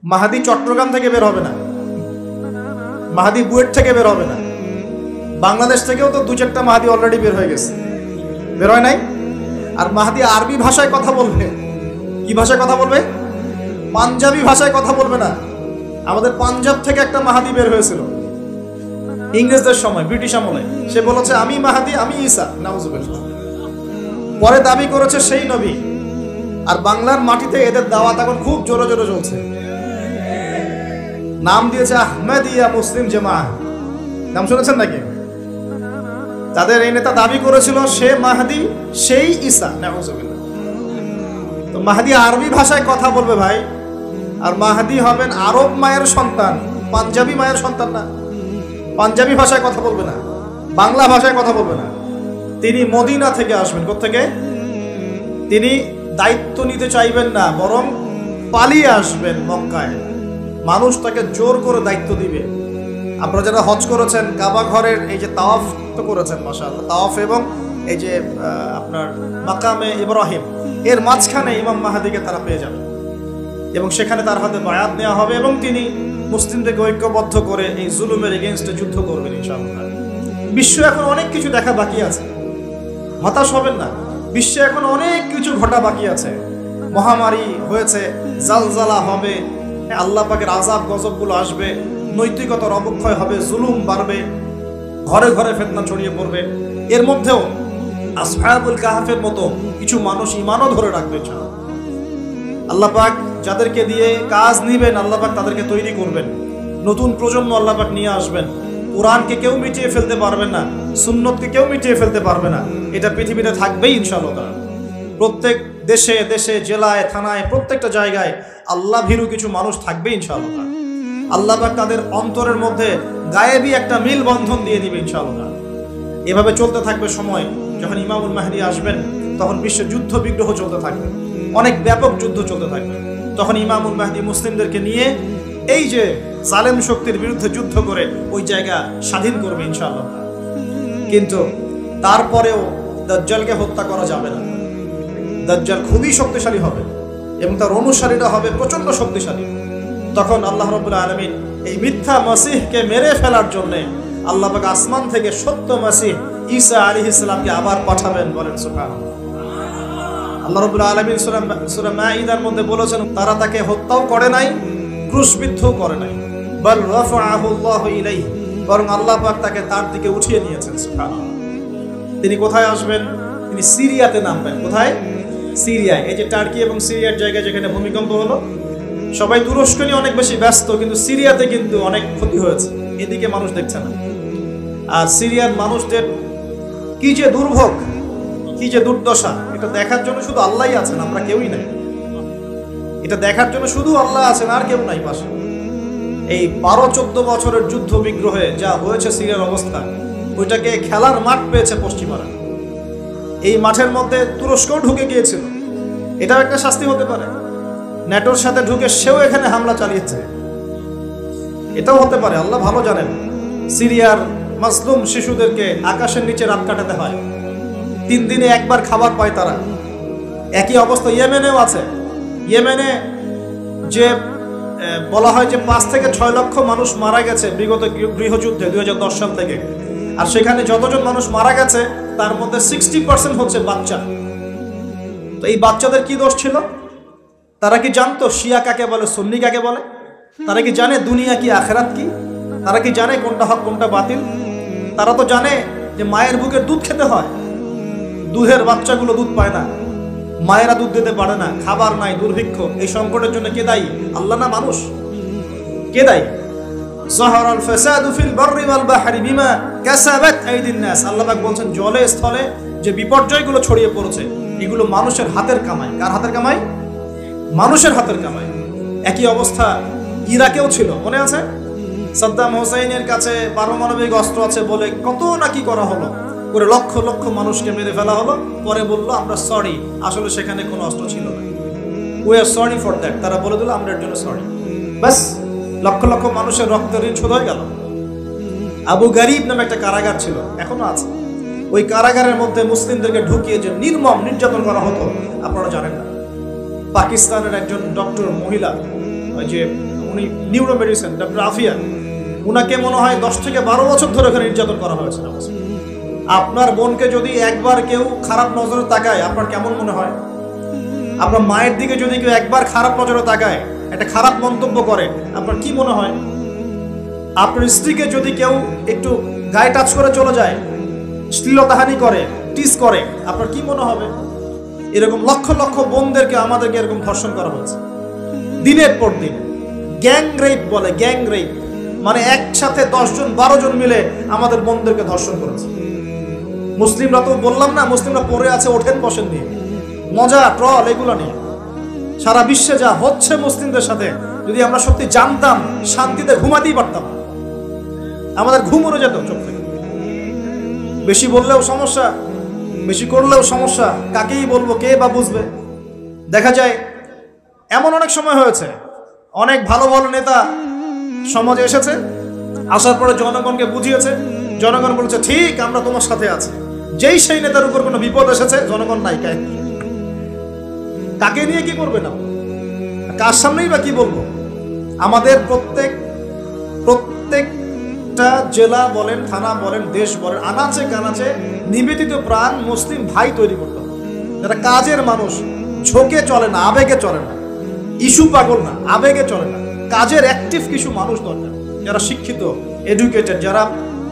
মাহাদি চট্টগ্রাম থেকে বের হবে না, মাহাদি বুয়েট থেকে বের হবে না, বাংলাদেশ থেকেও তো দু চারটা মাহাদি অলরেডি বের হয়ে গেছে, বের হয় নাই? আর মাহাদি আরবি ভাষায় কথা বলবে। কি ভাষায় কথা বলবে? পাঞ্জাবি ভাষায় কথা বলবে না। আমাদের পাঞ্জাব থেকে একটা মাহাদি বের হয়েছিল ইংরেজদের সময়, ব্রিটিশ আমলে। সে বলেছে আমি মাহাদি, আমি ঈসা, নাউজুবিল্লাহ। পরে দাবি করেছে সেই নবী। আর বাংলার মাটিতে এদের দাওয়াত এখন খুব জোরে জোরে চলছে। নাম দিয়েছে আহমেদিয়া মুসলিম জামাআহ। নাম শুনেছেন নাকি? তাদের এই নেতা দাবি করেছিল সে মাহাদি, সেই ঈসা, নাউজুবিল্লাহ। তো মাহাদি আরবি ভাষায় কথা বলবে ভাই। আর মাহাদি হবেন আরব মায়ের সন্তান, পাঞ্জাবি মায়ের সন্তান না। পাঞ্জাবি ভাষায় কথা বলবে না, বাংলা ভাষায় কথা বলবে না। তিনি মদিনা থেকে আসবেন। কোত্থেকে? তিনি দায়িত্ব নিতে চাইবেন না, বরং পালিয়ে আসবেন মক্কায়। মানুষ তাকে জোর করে দায়িত্ব দিবে। আপনারা যারা হজ করেছেন, কাবা ঘরের এই যে তাওয়াফ তো করেছেন, মাশাআল্লাহ, তাওয়াফ এবং এই যে আপনার মাকামে ইব্রাহিম, এর মাঝখানে ইমাম মাহাদিকে তারা পেয়ে যাবে এবং সেখানে তার হাতে বায়াত নেওয়া হবে এবং তিনি মুসলিমদেরকে ঐক্যবদ্ধ করে এই জুলুমের এগেইনস্টে যুদ্ধ করবেন ইনশাআল্লাহ। বিশ্ব এখন অনেক কিছু দেখা বাকি আছে, হতাশ হবেন না। বিশ্বে এখন অনেক কিছু ঘটা বাকি আছে। মহামারী হয়েছে, জালজালা হবে, আল্লাহ পাকের আযাব গজবগুলো আসবে, নৈতিকতার অবক্ষয় হবে, জুলুম বাড়বে, ঘরে ঘরে ফিতনা ছড়িয়ে পড়বে। এর মধ্যেও আসহাবুল কাহাফের মতো কিছু মানুষ ঈমানও ধরে রাখবে ইনশাআল্লাহ। আল্লাহ পাক যাদেরকে দিয়ে কাজ নিবেন, আল্লাহ পাক তাদেরকে তৈরি করবেন। নতুন প্রজন্ম আল্লাহ পাক নিয়ে আসবেন। কোরআনকে কেউ মিটিয়ে ফেলতে পারবে না, সুন্নতকে কেউ মিটিয়ে ফেলতে পারবে না। এটা পৃথিবীতে থাকবেই ইনশাআল্লাহ। প্রত্যেক দেশে দেশে, জেলায়, থানায়, প্রত্যেকটা জায়গায় আল্লাহ ভীরু কিছু মানুষ থাকবে ইনশাআল্লাহ। আল্লাহ পাক তাদের অন্তরের মধ্যে গায়েবী একটা মিল বন্ধন দিয়ে দিবে ইনশাআল্লাহ। এভাবে চলতে থাকবে সময়। যখন ইমামুল মাহদী আসবেন তখন বিশ্বে যুদ্ধ বিগ্রহ চলতে থাকবে, অনেক ব্যাপক যুদ্ধ চলতে থাকবে। তখন ইমামুল মাহদী মুসলিমদেরকে নিয়ে এই যে জালেম শক্তির বিরুদ্ধে যুদ্ধ করে ওই জায়গা স্বাধীন করবে ইনশাআল্লাহ। কিন্তু তারপরেও দাজ্জালকে হত্যা করা যাবে না। দাজ্জাল খুবই শক্তিশালী হবে এবং তার অনুসারীরা হবে প্রচন্ড শক্তিশালী। তখন আল্লাহ রাব্বুল আলামিন এই মিথ্যা মাসিহকে মেরে ফেলার জন্য আল্লাহ পাক আসমান থেকে সত্য মাসিহ ঈসা আলাইহিস সালামকে আবার পাঠাবেন। বলেন সুবহানাল্লাহ। আল্লাহ রাব্বুল আলামিন সূরা মাঈদার মধ্যে বলেছেন তারা তাকে হত্যাও করে নাই, ক্রুশবিদ্ধও করে নাই, বাল রাফাআহু আল্লাহু ইলাইহি, বরং আল্লাহ পাক তাকে তার দিকে উঠিয়ে নিয়েছেন। সুবহানাল্লাহ। তিনি কোথায় আসবেন? তিনি সিরিয়াতে নামবেন। কোথায়? সিরিয়ায়। এই যে টার্কি এবং সিরিয়ার জায়গায় যেখানে ভূমিকম্প হলো, সবাই তুরস্ক নিয়ে অনেক বেশি ব্যস্ত, কিন্তু সিরিয়াতে কিন্তু অনেক ক্ষতি হয়েছে, এদিকে মানুষ দেখছে না। আর সিরিয়ার মানুষদের কি যে দুর্ভোগ, কি যে দুর্দশা, এটা দেখার জন্য শুধু আল্লাহই আছেন, আমরা কেউই নাই। এটা দেখার জন্য শুধু আল্লাহ আছেন, আর কেউ নাই পাশে। এই 12-14 বছরের যুদ্ধ বিগ্রহে যা হয়েছে সিরিয়ার অবস্থা, ওইটাকে খেলার মাঠ পেয়েছে পশ্চিমারা। এই মাঠের মধ্যে তুরস্কও ঢুকে গিয়েছিল, এটাও একটা শাস্তি হতে পারে। ন্যাটোর সাথে ঢুকে সেও এখানে হামলা চালিয়েছে, এটাও হতে পারে, আল্লাহ ভালো জানেন। সিরিয়ার মাসলুম শিশুদেরকে আকাশের নিচে রাত কাটাতে হয়, 3 দিনে একবার খাবার পায় তারা। একই অবস্থা ইয়েমেনেও আছে। ইয়েমেনে যে বলা হয় যে 5 থেকে 6 লক্ষ মানুষ মারা গেছে বিগত গৃহযুদ্ধে 2010 সাল থেকে। আর সেখানে যতজন মানুষ মারা গেছে তার মধ্যে 60% হচ্ছে বাচ্চা। তো এই বাচ্চাদের কি দোষ ছিল? তারা কি জানতো শিয়া কাকে বলে, সুন্নি কাকে বলে? তারা কি জানে দুনিয়া কি, আখেরাত কি? তারা কি জানে কোনটা হক কোনটা বাতিল? তারা তো জানে যে মায়ের বুকের দুধ খেতে হয়, দুধের বাচ্চাগুলো দুধ পায় না, মায়েরা দুধ দিতে পারে না, খাবার নাই, দুর্ভিক্ষ। এই সংকটের জন্য কে দায়ী? আল্লাহ না মানুষ? কে দায়ী? যাহারাল ফাসাদু ফিল বাররি ওয়াল বাহরি বিমা কাসাবাত আইদিন নাস। আল্লাহ পাক বলেন জলে স্থলে যে বিপর্যয়গুলো ছড়িয়ে পড়েছে এগুলো মানুষের হাতের কামাই। কার হাতের কামাই? মানুষের হাতের কামাই। একই অবস্থা ইরাকেও ছিল, মনে আছে? সাদ্দাম হোসেনের কাছে পারমাণবিক অস্ত্র আছে বলে কত নাকি করা হলো, করে লক্ষ লক্ষ মানুষকে মেরে ফেলা হলো। পরে বললো আমরা সরি, আসলে সেখানে কোনো অস্ত্র ছিল না। We are sorry for that. তারা বলে দিল আমরা এর জন্য সরি, বাস। লক্ষ লক্ষ মানুষের রক্তের ঋণ শোধ হয়ে গেল। আবু গারিব নামে একটা কারাগার ছিল, এখনো আছে। ওই কারাগারের মধ্যে মুসলিমদেরকে ঢুকিয়ে যে নির্মম নির্যাতন করা হতো আপনারা জানেন না। পাকিস্তানের একজন ডক্টর মহিলা, যে উনি নিউরো মেডিসিন ডক্টর আফিয়া, উনাকে মনে হয় 10 থেকে 12 বছর ধরে এখানে নির্যাতন করা হয়েছে। আপনার বোনকে যদি একবার কেউ খারাপ নজরে তাকায় আপনার কেমন মনে হয়? আপনার মায়ের দিকে যদি কেউ একবার খারাপ নজরে তাকায়, একটা খারাপ মন্তব্য করে, আপনার কি মনে হয়? আপনার স্ত্রীকে যদি কেউ একটু গায়ে টাচ করে চলে যায়, শ্লীলতাহানি করে, টিস করে, আপনার কি মনে হবে? এরকম লক্ষ লক্ষ বোনদেরকে আমাদেরকে এরকম ধর্ষণ করা হয়েছে দিনের পর দিন। গ্যাং রেপ বলে, গ্যাং রেপ মানে একসাথে 10 জন 12 জন মিলে আমাদের বোনদেরকে ধর্ষণ করেছে। মুসলিমরা তো বললাম না, মুসলিমরা পড়ে আছে ওঠেন বসেন নিয়ে, মজা ট্রল এগুলো নিয়ে। সারা বিশ্বে যা হচ্ছে মুসলিমদের সাথে, যদি আমরা সত্যি জানতাম শান্তিতে ঘুমাতেই পারতাম, আমাদের ঘুম উড়ে যেত চোখ থেকে। বেশি বললেও সমস্যা, বেশি করলেও সমস্যা, কাকেই বলবো, কে বা বুঝবে? দেখা যায় এমন অনেক সময় হয়েছে, অনেক ভালো ভালো নেতা সমাজে এসেছে, আসার পরে জনগণকে বুঝিয়েছে, জনগণ বলেছে ঠিক আমরা তোমার সাথে আছি। যেই সেই নেতার উপর কোনো বিপদ এসেছে, জনগণ নাই, কাকে নিয়ে কি করবে না, কার সামনেই বা কি বলবো? আমাদের প্রত্যেকটা জেলা বলেন, থানা বলেন, দেশ বলেন, আনাচে কানাচে নিবেদিত প্রাণ মুসলিম ভাই তৈরি করতে হবে, যারা কাজের মানুষ, ঝোঁকে চলে না, আবেগে চলে না, ইস্যু পাগল না, আবেগে চলে না, কাজের অ্যাক্টিভ কিছু মানুষ দরকার, যারা শিক্ষিত, এডুকেটেড, যারা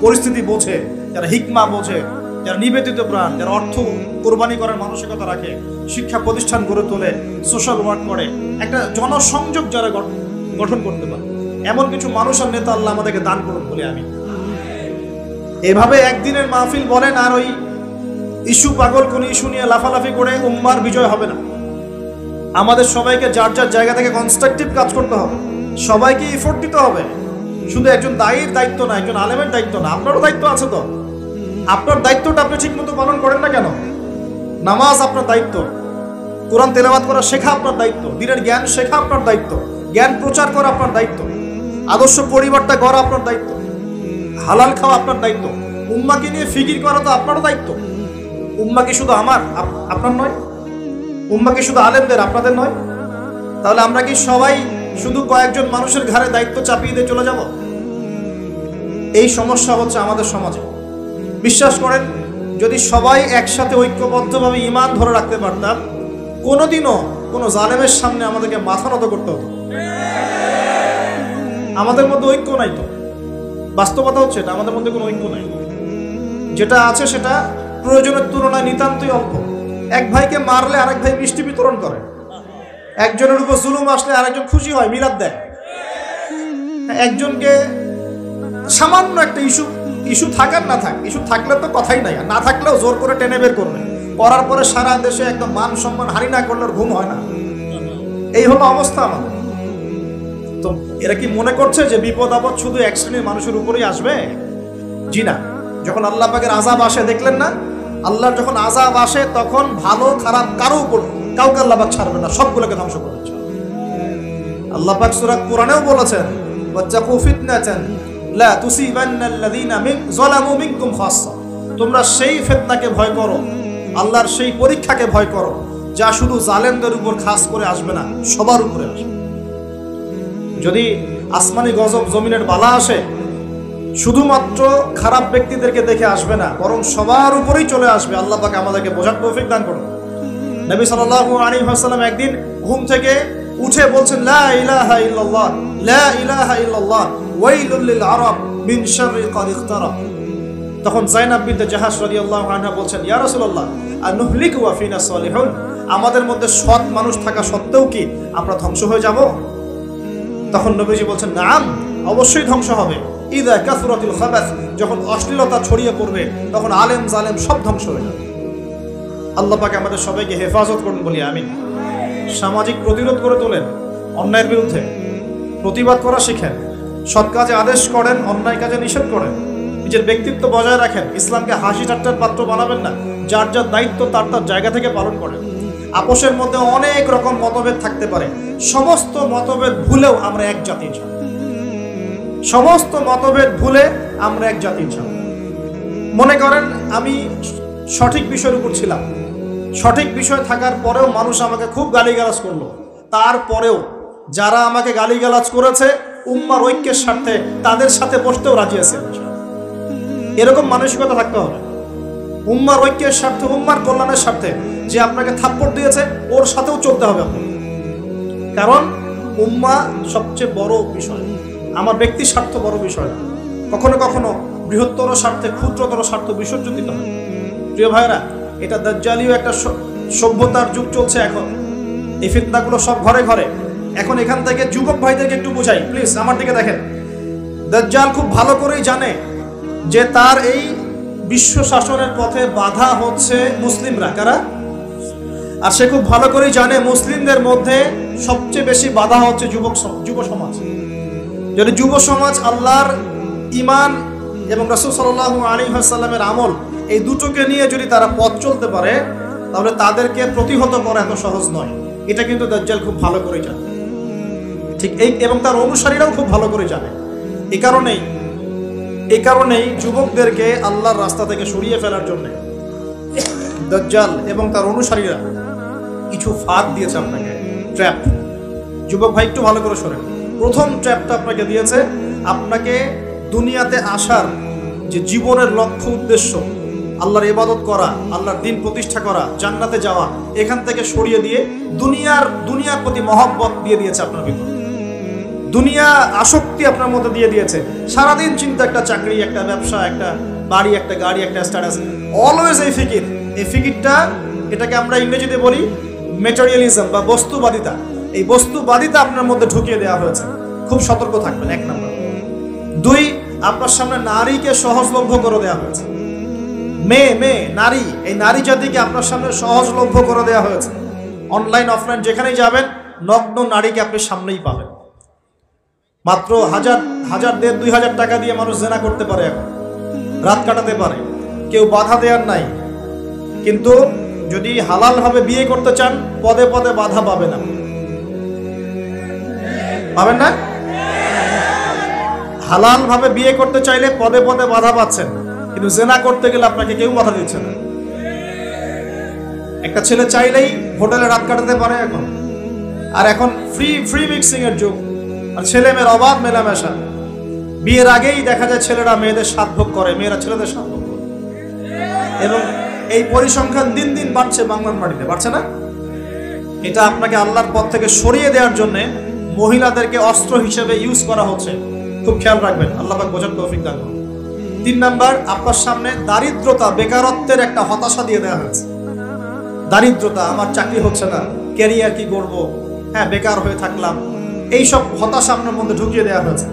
পরিস্থিতি বোঝে, যারা হিকমা বোঝে, যারা নিবেদিত প্রাণ, যারা অর্থ কোরবানি করার মানসিকতা রাখে, শিক্ষা প্রতিষ্ঠান গড়ে তোলে, সোশ্যাল ওয়ার্ক করে, একটা জনসংযোগ যারা গঠন করতে পারে, এমন কিছু মানুষ আর নেতা আল্লাহ আমাদেরকে দান করুন বলে আমি। এভাবে একদিনের মাহফিল বলেন আর ওই ইস্যু পাগল কোন ইস্যু নিয়ে লাফালাফি করে উম্মার বিজয় হবে না। আমাদের সবাইকে যার যার জায়গা থেকে কনস্ট্রাকটিভ কাজ করতে হবে, সবাইকে এফোর্ট দিতে হবে। শুধু একজন দায়ীর দায়িত্ব না, একজন আলেমের দায়িত্ব না, আপনারও দায়িত্ব আছে। তো আপনার দায়িত্বটা আপনি ঠিক মতো পালন করেন না কেন? নামাজ আপনার দায়িত্ব, কোরআন তেলাওয়াত করা শেখা আপনার দায়িত্ব, দিনের জ্ঞান শেখা আপনার দায়িত্ব, জ্ঞান প্রচার করা আপনার দায়িত্ব, আদর্শ পরিবারটা গড়া আপনার দায়িত্ব, হালাল খাওয়া আপনার দায়িত্ব, উম্মাকে নিয়ে ফিকির করা তো আপনারও দায়িত্ব। উম্মা কি শুধু আমার, আপনার নয়? উম্মা কি শুধু আলেমদের, আপনাদের নয়? তাহলে আমরা কি সবাই শুধু কয়েকজন মানুষের ঘাড়ে দায়িত্ব চাপিয়ে দিয়ে চলে যাব? এই সমস্যা হচ্ছে আমাদের সমাজে। বিশ্বাস করেন, যদি সবাই একসাথে ঐক্যবদ্ধভাবে ঈমান ধরে রাখতে পারতাম, কোনোদিনও কোনো জালেমের সামনে আমাদেরকে মাথা নত করতে হতো। আমাদের মধ্যে ঐক্য নাই, তো বাস্তবতা হচ্ছে এটা, আমাদের মধ্যে কোনো ঐক্য নাই। যেটা আছে সেটা প্রয়োজনের তুলনায় নিতান্তই অল্প। এক ভাইকে মারলে আরেক ভাই মিষ্টি বিতরণ করে, একজনের উপর জুলুম আসলে আরেকজন খুশি হয়, মিলাদ দেয়। একজনকে সামান্য একটা ইস্যু থাকার না থাক, ইস্যু থাকলে তো কথাই নাই, না থাকলেও জোর করে টেনে বের করবে, করার পরে সারা দেশে একদম মান সম্মান হানি না করলে ঘুম হয় না। এই হলো অবস্থা আমাদের। তো এরা কি মনে করছে যে বিপদ আপদ শুধু এক শ্রেণীর মানুষের উপরেই আসবে? জি না। যখন আল্লাহ পাকের আযাব আসে, দেখলেন না, আল্লাহর যখন আযাব আসে তখন ভালো খারাপ কাউকে আল্লাহ পাক ছাড়বে না, সবগুলোকে ধ্বংস করে দিচ্ছে। আল্লাহ পাক সূরা কোরআনেও বলেছেন, ওয়াত্তাকু ফিতনাতান লা তুসিবান্নাল্লাযীনা যালামু মিনকুম খাসসা, তোমরা সেই ফিতনাকে ভয় করো, আল্লাহর সেই পরীক্ষাকে ভয় করো, যা শুধু জালেমদের উপর খাস করে আসবে না, সবার উপরে আসবে। যদি আসমানি গজব, জমিনের বালা আসে, শুধুমাত্র খারাপ ব্যক্তিদেরকে দেখে আসবে না, বরং সবার উপরেই চলে আসবে। আল্লাহ পাক আমাদেরকে বোঝার তৌফিক দান করুন। নবী সাল্লাল্লাহু আলাইহি ওয়াসাল্লাম একদিন ঘুম থেকে উঠে বলছেন, লা ইলাহা ইল্লাল্লাহ, লা ইলাহা ইল্লাল্লাহ, ওয়াইলুল লিল আরাব মিন শাররি ক্বাদ ইখতারাব। তখন যায়েনাব বিনতে জাহাশ রাদিয়াল্লাহু আনহা বলছেন, ইয়া রাসূলুল্লাহ, আনুহলিকু ওয়া ফিনা সালিহুন, আমাদের মধ্যে সৎ মানুষ থাকা সত্ত্বেও কি আমরা ধ্বংস হয়ে যাব? তখন নবীজি বলছেন, নাম, অবশ্যই ধ্বংস হবে। ইযা কাসরাতুল খাবাস, যখন অশ্লীলতা ছড়িয়ে পড়বে তখন আলেম জালেম সব ধ্বংস হয়ে যাবে। আল্লাহ পাক আমাদের সবাইকে হেফাজত করুন বলি আমিন। সামাজিক প্রতিরোধ করে তোলেন, অন্যায়ের বিরুদ্ধে প্রতিবাদ করা শিখেন, সৎ কাজে আদেশ করেন, অন্যায় কাজে নিষেধ করেন, নিজের ব্যক্তিত্ব বজায় রাখেন, ইসলামকে হাসি ঠাট্টার পাত্র বানাবেন না, যার যার দায়িত্ব তার তার জায়গা থেকে পালন করেন। আপোষের মধ্যে অনেক রকম মতভেদ থাকতে পারে, সমস্ত মতভেদ ভুলেও আমরা এক জাতি চাই, সমস্ত মতভেদ ভুলে আমরা এক জাতি চাই। মনে করেন আমি সঠিক বিষয়ের উপর ছিলাম, সঠিক বিষয় থাকার পরেও মানুষ আমাকে খুব গালিগালাজ করলো, তারপরেও যারা আমাকে গালিগালাজ করেছে উম্মার ঐক্যের স্বার্থে তাদের সাথে বসতেও রাজি আছে। এরকম মানসিকতা থাকতে হবে। উম্মার ঐক্যের স্বার্থে, উম্মার কল্যাণের স্বার্থে যে আপনাকে থাপ্পড় দিয়েছে ওর সাথেও চলতে হবে আপনার। কারণ উম্মা সবচেয়ে বড় বিষয়, আমার ব্যক্তি স্বার্থ বড় বিষয় না। কখনো কখনো বৃহত্তর স্বার্থে ক্ষুদ্রতর স্বার্থ বিসর্জন দিতে হয়। প্রিয় ভাইরা, এটা দাজ্জালীয় একটা সভ্যতার যুগ চলছে এখন। এই ফিতনাগুলো সব ঘরে ঘরে। এখন এখান থেকে যুবক ভাইদেরকে একটু বোঝাই, প্লিজ আমার দিকে দেখেন। দাজ্জাল খুব ভালো করেই জানে যে তার এই বিশ্ব শাসনের পথে বাধা হচ্ছে মুসলিমরা। কারা? আর সে খুব ভালো করেই জানে মুসলিমদের মধ্যে সবচেয়ে বেশি বাধা হচ্ছে যুব সমাজ। যদি যুব সমাজ আল্লাহর ঈমান এবং রাসূল সাল্লাল্লাহু আলাইহি ওয়াসাল্লামের আমল এই দুটোকে নিয়ে যদি তারা পথ চলতে পারে, তাহলে তাদেরকে প্রতিহত করা এত সহজ নয়। এটা কিন্তু দাজ্জাল খুব ভালো করে জানে, ঠিক এই, এবং তার অনুসারীরাও খুব ভালো করে জানে। এই কারণেই যুবকদেরকে আল্লাহর রাস্তা থেকে সরিয়ে ফেলার জন্য দাজ্জাল এবং তার অনুসারীরা কিছু ফাঁদ দিয়েছে আপনাকে, ট্র্যাপ। যুবক ভাই একটু ভালো করে শোনেন। প্রথম ট্র্যাপটা আপনাকে দিয়েছে, আপনাকে দুনিয়াতে আসার যে জীবনের লক্ষ্য উদ্দেশ্য, আল্লাহর ইবাদত করা, আল্লাহর দ্বীন প্রতিষ্ঠা করা, জান্নাতে যাওয়া, এখান থেকে সরিয়ে দিয়ে দুনিয়ার প্রতি মহব্বত দিয়ে দিয়েছে আপনার ভিতর। দুনিয়া আসক্তি আপনার মধ্যে দিয়ে দিয়েছে। সারাদিন চিন্তা, একটা চাকরি, একটা ব্যবসা, একটা বাড়ি, একটা গাড়ি, একটা স্ট্যাটাস, অলওয়েজ এই ফিকির। এই ফিকিরটা, এটাকে আমরা ইংরেজিতে বলি ম্যাটেরিয়ালিজম বা বস্তুবাদিতা। এই বস্তুবাদিতা আপনার মধ্যে ঢুকিয়ে দেওয়া হয়েছে। খুব সতর্ক থাকবেন, 1 নম্বর। 2, আপনার সামনে নারীকে সহজলভ্য করে দেওয়া হয়েছে। মেয়ে নারী, এই নারী জাতিকে আপনার সামনে সহজলভ্য করে দেওয়া হয়েছে। অনলাইন অফলাইন যেখানেই যাবেন, নগ্ন নারীকে আপনি সামনেই পাবেন। মাত্র 1000, 1500, 2000 টাকা দিয়ে মানুষ জেনা করতে পারে, এখন রাত কাটাতে পারে, কেউ বাধা দেওয়ার নাই। কিন্তু যদি হালাল ভাবে বিয়ে করতে চান, পদে পদে বাধা পাবেন না, পাবেন না? হালাল ভাবে বিয়ে করতে চাইলে পদে পদে বাধা পাচ্ছেন, কিন্তু জেনা করতে গেলে আপনাকে কেউ বাধা দিচ্ছে না। একটা ছেলে চাইলেই হোটেলে রাত কাটাতে পারে এখন। আর এখন ফ্রি মিক্সিং এর যুগ, আর ছেলে মেয়ের অবাধ মেলামেশা। বিয়ের আগেই দেখা যায় ছেলেরা মেয়েদের সাত ভোগ করে, মেয়েরা ছেলেদের সাত ভোগ করে। এবং এই পরিসংখ্যান দিন দিন বাড়ছে বাংলার মাটিতে, বাড়ছে না? এটা আপনাকে আল্লাহর পথ থেকে সরিয়ে দেওয়ার জন্য মহিলাদেরকে অস্ত্র হিসেবে ইউজ করা হচ্ছে। খুব খেয়াল রাখবেন, আল্লাহ পাক বোঝার তৌফিক দান করুন। 3 নাম্বার, আপনার সামনে দারিদ্রতা, বেকারত্বের একটা হতাশা দিয়ে দেওয়া হয়েছে। দারিদ্রতা, আমার চাকরি হচ্ছে না, ক্যারিয়ার কি করব, হ্যাঁ বেকার হয়ে থাকলাম, এইসব হতাশা আপনার মধ্যে ঢুকিয়ে দেওয়া হয়েছে।